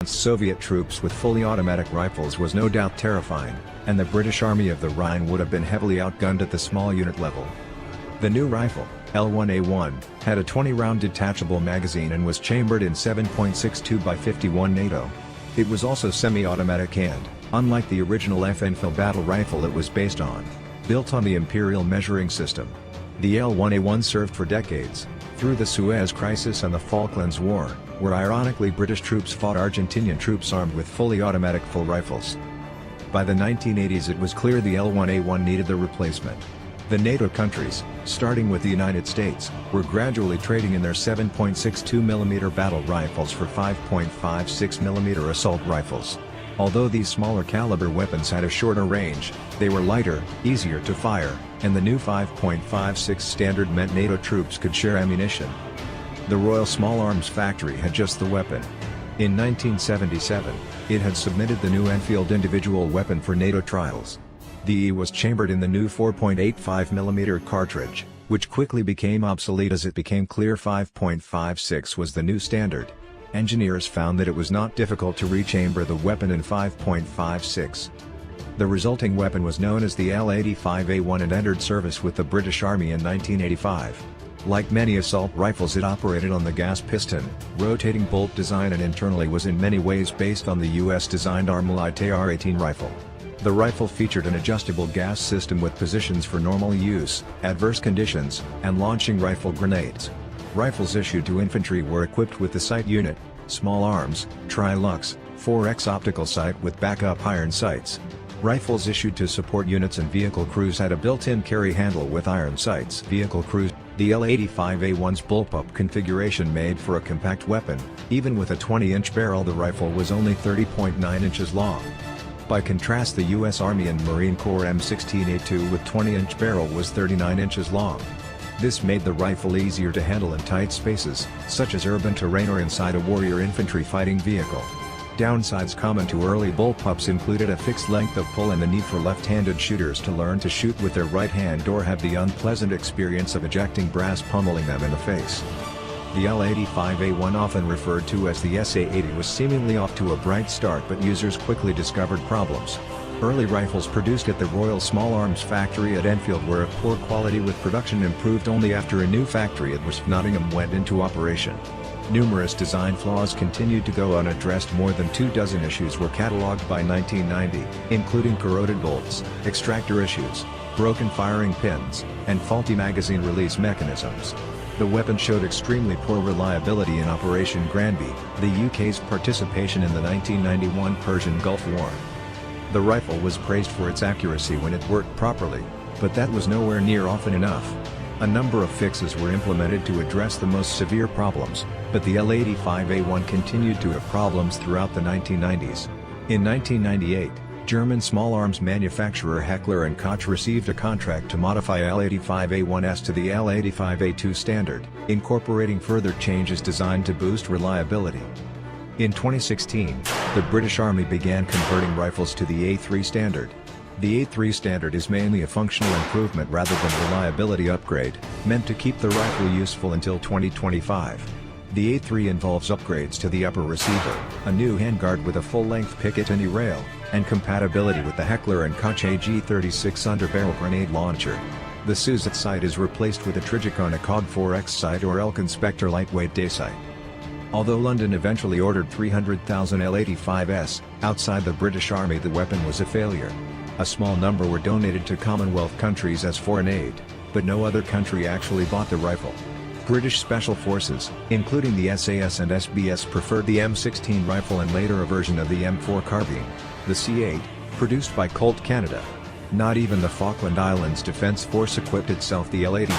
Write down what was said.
Soviet troops with fully automatic rifles was no doubt terrifying, and the British Army of the Rhine would have been heavily outgunned at the small unit level. The new rifle, L1A1, had a 20-round detachable magazine and was chambered in 7.62 by 51 NATO. It was also semi-automatic and, unlike the original F-Enfield battle rifle it was based on, built on the Imperial measuring system. The L1A1 served for decades, through the Suez Crisis and the Falklands War, where ironically British troops fought Argentinian troops armed with fully automatic full rifles. By the 1980s it was clear the L1A1 needed the replacement. The NATO countries, starting with the United States, were gradually trading in their 7.62mm battle rifles for 5.56mm assault rifles. Although these smaller caliber weapons had a shorter range, they were lighter, easier to fire, and the new 5.56 standard meant NATO troops could share ammunition. The Royal Small Arms Factory had just the weapon. In 1977, it had submitted the new Enfield individual weapon for NATO trials. The E was chambered in the new 4.85mm cartridge, which quickly became obsolete as it became clear 5.56 was the new standard. Engineers found that it was not difficult to rechamber the weapon in 5.56. The resulting weapon was known as the L85A1 and entered service with the British Army in 1985. Like many assault rifles, it operated on the gas piston, rotating bolt design and internally was in many ways based on the US-designed Armalite AR-18 rifle. The rifle featured an adjustable gas system with positions for normal use, adverse conditions, and launching rifle grenades. Rifles issued to infantry were equipped with the sight unit, small arms, Trilux, 4x optical sight with backup iron sights. Rifles issued to support units and vehicle crews had a built-in carry handle with iron sights. Vehicle crews. The L85A1's bullpup configuration made for a compact weapon. Even with a 20-inch barrel, the rifle was only 30.9 inches long. By contrast, the U.S. Army and Marine Corps M16A2 with 20-inch barrel was 39 inches long. This made the rifle easier to handle in tight spaces, such as urban terrain or inside a warrior infantry fighting vehicle. Downsides common to early bullpups included a fixed length of pull and the need for left-handed shooters to learn to shoot with their right hand or have the unpleasant experience of ejecting brass pummeling them in the face. The L85A1, often referred to as the SA-80, was seemingly off to a bright start, but users quickly discovered problems. Early rifles produced at the Royal Small Arms Factory at Enfield were of poor quality, with production improved only after a new factory at West Nottingham went into operation. Numerous design flaws continued to go unaddressed. More than 24 issues were catalogued by 1990, including corroded bolts, extractor issues, broken firing pins, and faulty magazine release mechanisms. The weapon showed extremely poor reliability in Operation Granby, the UK's participation in the 1991 Persian Gulf War. The rifle was praised for its accuracy when it worked properly, but that was nowhere near often enough. A number of fixes were implemented to address the most severe problems, but the L85A1 continued to have problems throughout the 1990s. In 1998, German small arms manufacturer Heckler & Koch received a contract to modify L85A1S to the L85A2 standard, incorporating further changes designed to boost reliability. In 2016, the British Army began converting rifles to the A3 standard. The A3 standard is mainly a functional improvement rather than reliability upgrade, meant to keep the rifle useful until 2025. The A3 involves upgrades to the upper receiver, a new handguard with a full-length Picatinny rail, and compatibility with the Heckler & Koch AG36 underbarrel grenade launcher. The Suzette sight is replaced with a Trigicone ACOG 4X sight or Elk Inspector lightweight day sight. Although London eventually ordered 300,000 L85s, outside the British Army the weapon was a failure. A small number were donated to Commonwealth countries as foreign aid, but no other country actually bought the rifle. British Special Forces, including the SAS and SBS, preferred the M16 rifle and later a version of the M4 carbine, the C8, produced by Colt Canada. Not even the Falkland Islands Defence Force equipped itself the L85.